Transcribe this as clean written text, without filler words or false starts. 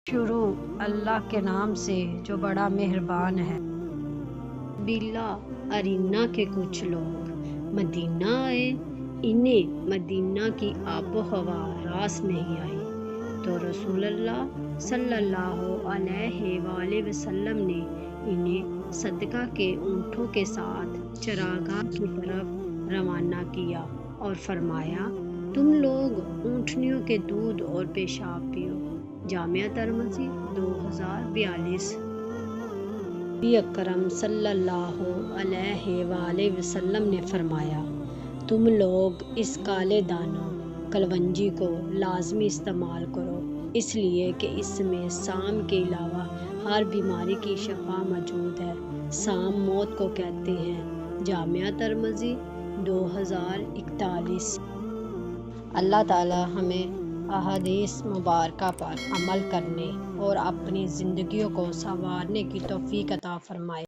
شروع اللہ کے نام سے جو بڑا مہربان ہے۔ قبیلہ ارینا کے کچھ لوگ مدینہ آئے، انہیں مدینہ کی آب و ہوا راس نہیں آئی تو رسول اللہ صلی اللہ علیہ وآلہ وسلم نے انہیں صدقہ کے اونٹوں کے ساتھ چراگاہ کی طرف روانہ کیا اور فرمایا، تم لوگ اونٹنیوں کے دودھ اور پیشاب پیو۔ جامعہ ترمذی 2042۔ نبی اکرم صلی اللہ علیہ وآلہ وسلم نے فرمایا، تم لوگ اس کالے دانہ کلونجی کو لازمی استعمال کرو، اس لیے کہ اس میں سام کے علاوہ ہر بیماری کی شفا موجود ہے۔ سام موت کو کہتے ہیں۔ جامعہ ترمذی 2041۔ اللہ تعالی ہمیں احادیث مبارکہ پر عمل کرنے اور اپنی زندگیوں کو سنوارنے کی توفیق عطا فرمائے۔